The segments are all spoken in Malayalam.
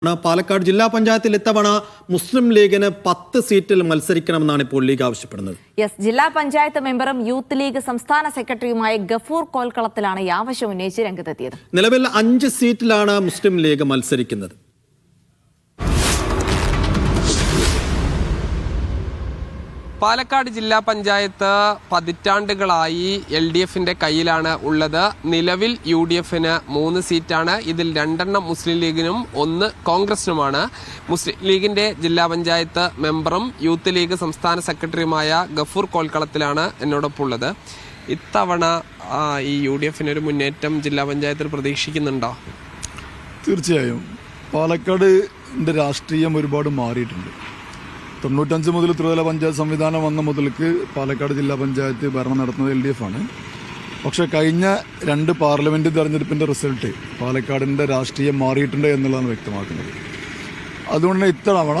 പാലക്കാട് ജില്ലാ പഞ്ചായത്തിൽ ഇത്തവണ മുസ്ലിം ലീഗിന് 10 സീറ്റിൽ മത്സരിക്കണമെന്നാണ് ഇപ്പോൾ ലീഗ് ആവശ്യപ്പെടുന്നത്. ജില്ലാ പഞ്ചായത്ത് മെമ്പറും യൂത്ത് ലീഗ് സംസ്ഥാന സെക്രട്ടറിയുമായ ഗഫൂർ കോൽക്കളത്തിലാണ് ഈ ആവശ്യം ഉന്നയിച്ച് രംഗത്തെത്തിയത്. നിലവിൽ 5 സീറ്റിലാണ് മുസ്ലിം ലീഗ് മത്സരിക്കുന്നത്. പാലക്കാട് ജില്ലാ പഞ്ചായത്ത് പതിറ്റാണ്ടുകളായി LDFിന്റെ കയ്യിലാണ് ഉള്ളത്. നിലവിൽ UDFന് 3 സീറ്റാണ്. ഇതിൽ 2 മുസ്ലിം ലീഗിനും 1 കോൺഗ്രസിനുമാണ്. മുസ്ലിം ലീഗിന്റെ ജില്ലാ പഞ്ചായത്ത് മെമ്പറും യൂത്ത് ലീഗ് സംസ്ഥാന സെക്രട്ടറിയുമായ ഗഫൂർ കോൽക്കളത്തിലാണ് എന്നോടൊപ്പം ഉള്ളത്. ഇത്തവണ ഈ UDFനൊരു മുന്നേറ്റം ജില്ലാ പഞ്ചായത്തിൽ പ്രതീക്ഷിക്കുന്നുണ്ടോ? തീർച്ചയായും പാലക്കാട് രാഷ്ട്രീയം ഒരുപാട് മാറിയിട്ടുണ്ട്. 95 മുതൽ ത്രിതല പഞ്ചായത്ത് സംവിധാനം വന്ന മുതൽക്ക് പാലക്കാട് ജില്ലാ പഞ്ചായത്ത് ഭരണം നടത്തുന്നത് LDF ആണ്. പക്ഷേ കഴിഞ്ഞ 2 പാർലമെന്റ് തെരഞ്ഞെടുപ്പിന്റെ റിസൾട്ട് പാലക്കാടിന്റെ രാഷ്ട്രീയം മാറിയിട്ടുണ്ട് എന്നുള്ളതാണ് വ്യക്തമാക്കുന്നത്. അതുകൊണ്ട് ഇത്തവണ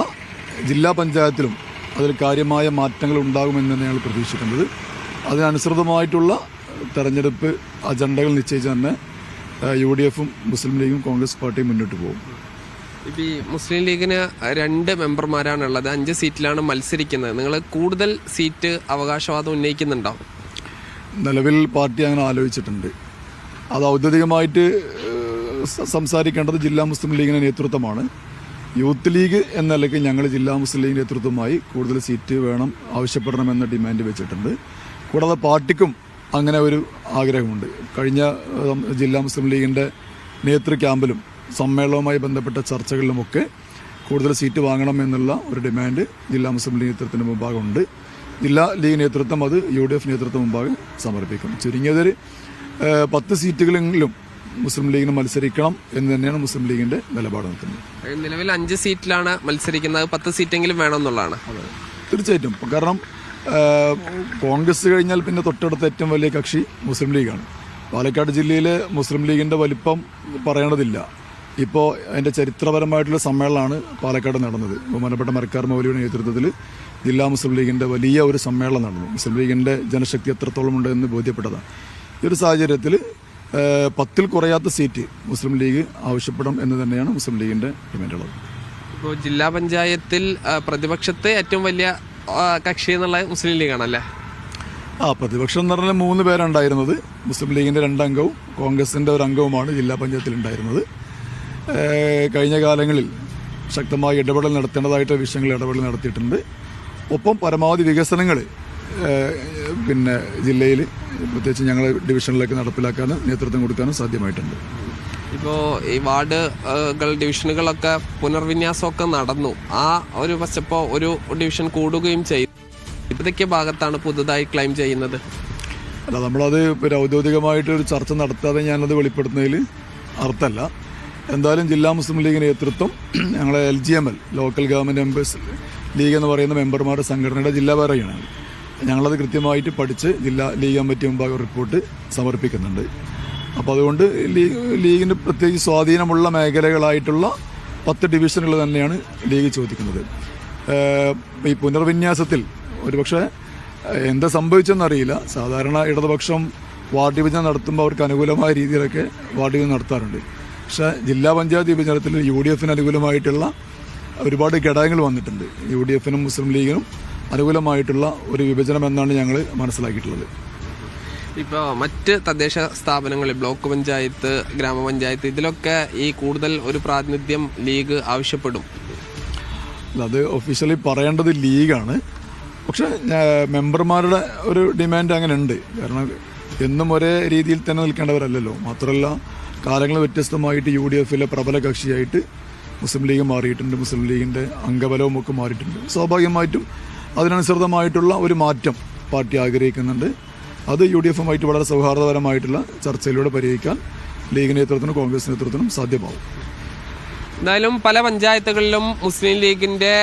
ജില്ലാ പഞ്ചായത്തിലും അതിൽ കാര്യമായ മാറ്റങ്ങൾ ഉണ്ടാകുമെന്ന് തന്നെയാണ് പ്രതീക്ഷിക്കുന്നത്. അതിനനുസൃതമായിട്ടുള്ള തെരഞ്ഞെടുപ്പ് അജണ്ടകൾ നിശ്ചയിച്ച് തന്നെ UDFും മുസ്ലിം ലീഗും കോൺഗ്രസ് പാർട്ടിയും മുന്നോട്ട് പോകും. ഈ മുസ്ലിം ലീഗിന് 2 മെമ്പർമാരാണുള്ളത്. 5 സീറ്റിലാണ് മത്സരിക്കുന്നത്. നിങ്ങൾ കൂടുതൽ സീറ്റ് അവകാശവാദം ഉന്നയിക്കുന്നുണ്ടോ? നിലവിൽ പാർട്ടി അങ്ങനെ ആലോചിച്ചിട്ടുണ്ട്. അത് ഔദ്യോഗികമായിട്ട് സംസാരിക്കേണ്ടത് ജില്ലാ മുസ്ലിം ലീഗിന്റെ നേതൃത്വമാണ്. യൂത്ത് ലീഗ് എന്ന നിലയ്ക്ക് ഞങ്ങൾ ജില്ലാ മുസ്ലിം ലീഗ് നേതൃത്വമായി കൂടുതൽ സീറ്റ് വേണം ആവശ്യപ്പെടണമെന്ന ഡിമാൻഡ് വെച്ചിട്ടുണ്ട്. കൂടാതെ പാർട്ടിക്കും അങ്ങനെ ഒരു ആഗ്രഹമുണ്ട്. കഴിഞ്ഞ ജില്ലാ മുസ്ലിം ലീഗിന്റെ നേതൃ ക്യാമ്പിലും സമ്മേളനവുമായി ബന്ധപ്പെട്ട ചർച്ചകളിലുമൊക്കെ കൂടുതൽ സീറ്റ് വാങ്ങണം എന്നുള്ള ഒരു ഡിമാൻഡ് ജില്ലാ മുസ്ലിം ലീഗ് നേതൃത്വത്തിന് മുമ്പാകുണ്ട്. ജില്ലാ ലീഗ് നേതൃത്വം അത് UDF നേതൃത്വം മുമ്പാകെ സമർപ്പിക്കും. ചുരുങ്ങിയതൊരു 10 സീറ്റുകളെങ്കിലും മുസ്ലിം ലീഗിന് മത്സരിക്കണം എന്ന് തന്നെയാണ് മുസ്ലിം ലീഗിന്റെ നിലപാട് നിൽക്കുന്നത്. നിലവിൽ 5 സീറ്റിലാണ് മത്സരിക്കുന്നത്. 10 സീറ്റെങ്കിലും വേണമെന്നുള്ളതാണ്. തീർച്ചയായിട്ടും. കാരണം കോൺഗ്രസ് കഴിഞ്ഞാൽ പിന്നെ തൊട്ടടുത്ത ഏറ്റവും വലിയ കക്ഷി മുസ്ലിം ലീഗാണ്. പാലക്കാട് ജില്ലയിലെ മുസ്ലിം ലീഗിന്റെ വലിപ്പം പറയേണ്ടതില്ല. ഇപ്പോൾ അതിൻ്റെ ചരിത്രപരമായിട്ടുള്ള സമ്മേളനമാണ് പാലക്കാട് നടന്നത്. ബഹുമാനപ്പെട്ട മരക്കാർ മൗലവിയുടെ നേതൃത്വത്തിൽ ജില്ലാ മുസ്ലിം ലീഗിൻ്റെ വലിയ ഒരു സമ്മേളനം നടന്നു. മുസ്ലിം ലീഗിൻ്റെ ജനശക്തി എത്രത്തോളം ഉണ്ട് എന്ന് ബോധ്യപ്പെട്ടതാണ്. ഈ ഒരു സാഹചര്യത്തിൽ 10 കുറയാത്ത സീറ്റ് മുസ്ലിം ലീഗ് ആവശ്യപ്പെടും എന്ന് തന്നെയാണ് മുസ്ലിം ലീഗിൻ്റെ ഡിമാൻഡുള്ളത്. ഇപ്പോൾ ജില്ലാ പഞ്ചായത്തിൽ പ്രതിപക്ഷത്തെ ഏറ്റവും വലിയ കക്ഷി എന്നുള്ള മുസ്ലിം ലീഗാണല്ലേ? പ്രതിപക്ഷം എന്ന് പറഞ്ഞാൽ 3 പേരുണ്ടായിരുന്നത്. മുസ്ലിം ലീഗിൻ്റെ 2 അംഗവും കോൺഗ്രസിൻ്റെ 1 അംഗവുമാണ് ജില്ലാ പഞ്ചായത്തിൽ ഉണ്ടായിരുന്നത്. കഴിഞ്ഞ കാലങ്ങളിൽ ശക്തമായ ഇടപെടൽ നടത്തേണ്ടതായിട്ട് വിഷയങ്ങളിൽ ഇടപെടൽ നടത്തിയിട്ടുണ്ട്. ഒപ്പം പരമാവധി വികസനങ്ങൾ പിന്നെ ജില്ലയിൽ പ്രത്യേകിച്ച് ഞങ്ങളുടെ ഡിവിഷനിലേക്ക് നടപ്പിലാക്കാനും നേതൃത്വം കൊടുക്കാനും സാധ്യമായിട്ടുണ്ട്. ഇപ്പോൾ ഈ വാർഡുകൾ ഡിവിഷനുകളൊക്കെ പുനർവിന്യാസമൊക്കെ നടന്നു. ആ ഒരു വശപ്പോൾ ഒരു ഡിവിഷൻ കൂടുകയും ചെയ്തു. ഇതൊക്കെ ഭാഗത്താണ് പുതുതായി ക്ലെയിം ചെയ്യുന്നത്. അല്ല, നമ്മളത് ഒരു ഔദ്യോഗികമായിട്ടൊരു ചർച്ച നടത്താതെ ഞാനത് വെളിപ്പെടുത്തുന്നതിൽ അർത്ഥമല്ല. എന്തായാലും ജില്ലാ മുസ്ലിം ലീഗ് നേതൃത്വം ഞങ്ങളെ LGML local government members league എന്ന് പറയുന്ന മെമ്പർമാരുടെ സംഘടനയുടെ ജില്ലാ ഭാരവാഹിയാണ്. ഞങ്ങളത് കൃത്യമായിട്ട് പഠിച്ച് ജില്ലാ ലീഗ് കമ്മിറ്റി മുമ്പാകെ റിപ്പോർട്ട് സമർപ്പിക്കുന്നുണ്ട്. അപ്പോൾ അതുകൊണ്ട് ലീഗിന് പ്രത്യേകിച്ച് സ്വാധീനമുള്ള മേഖലകളായിട്ടുള്ള 10 ഡിവിഷനുകൾ തന്നെയാണ് ലീഗ് ചോദിക്കുന്നത്. ഈ പുനർവിന്യാസത്തിൽ ഒരുപക്ഷെ എന്താ സംഭവിച്ചെന്നറിയില്ല. സാധാരണ ഇടതുപക്ഷം വാർഡ് വിഭജനം നടത്തുമ്പോൾ അവർക്ക് അനുകൂലമായ രീതിയിലൊക്കെ വാർഡ് വിഭജനം നടത്താറുണ്ട്. പക്ഷേ ജില്ലാ പഞ്ചായത്ത് വിഭജനത്തിൽ UDFന് അനുകൂലമായിട്ടുള്ള ഒരുപാട് ഘടകങ്ങൾ വന്നിട്ടുണ്ട്. UDFനും മുസ്ലിം ലീഗിനും അനുകൂലമായിട്ടുള്ള ഒരു വിഭജനം എന്നാണ് ഞങ്ങൾ മനസ്സിലാക്കിയിട്ടുള്ളത്. ഇപ്പോൾ മറ്റ് തദ്ദേശ സ്ഥാപനങ്ങളിൽ ബ്ലോക്ക് പഞ്ചായത്ത്, ഗ്രാമപഞ്ചായത്ത് ഇതിലൊക്കെ ഈ കൂടുതൽ ഒരു പ്രാതിനിധ്യം ലീഗ് ആവശ്യപ്പെടും. അത് ഒഫീഷ്യലി പറയേണ്ടത് ലീഗാണ്. പക്ഷെ മെമ്പർമാരുടെ ഒരു ഡിമാൻഡ് അങ്ങനെ ഉണ്ട്. കാരണം എന്നും ഒരേ രീതിയിൽ തന്നെ നിൽക്കേണ്ടവരല്ലല്ലോ. മാത്രമല്ല കാലങ്ങൾ വ്യത്യസ്തമായിട്ട് UDFിലെ പ്രബല കക്ഷിയായിട്ട് മുസ്ലിം ലീഗ് മാറിയിട്ടുണ്ട്. മുസ്ലിം ലീഗിൻ്റെ അംഗബലവും ഒക്കെ മാറിയിട്ടുണ്ട്. സ്വാഭാവികമായിട്ടും അതിനനുസൃതമായിട്ടുള്ള ഒരു മാറ്റം പാർട്ടി ആഗ്രഹിക്കുന്നുണ്ട്. അത് UDFുമായിട്ട് വളരെ സൗഹാർദ്ദപരമായിട്ടുള്ള ചർച്ചയിലൂടെ പരിഹരിക്കാൻ ലീഗ് നേതൃത്വത്തിനും കോൺഗ്രസ് നേതൃത്വത്തിനും സാധ്യമാവും. എന്തായാലും പല പഞ്ചായത്തുകളിലും മുസ്ലിം ലീഗിന്റെ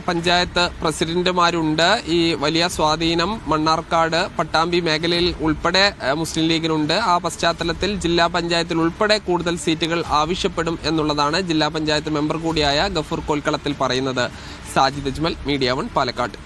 പഞ്ചായത്ത് പ്രസിഡന്റുമാരുണ്ട്. ഈ വലിയ സ്വാധീനം മണ്ണാർക്കാട്, പട്ടാമ്പി മേഖലയിൽ ഉൾപ്പെടെ മുസ്ലിം ലീഗിനുണ്ട്. ആ പശ്ചാത്തലത്തിൽ ജില്ലാ പഞ്ചായത്തിൽ ഉൾപ്പെടെ കൂടുതൽ സീറ്റുകൾ ആവശ്യപ്പെടും എന്നുള്ളതാണ് ജില്ലാ പഞ്ചായത്ത് മെമ്പർ കൂടിയായ ഗഫൂർ കോൽക്കളത്തിൽ പറയുന്നത്. സാജിദ് അജ്മൽ, മീഡിയ 1, പാലക്കാട്.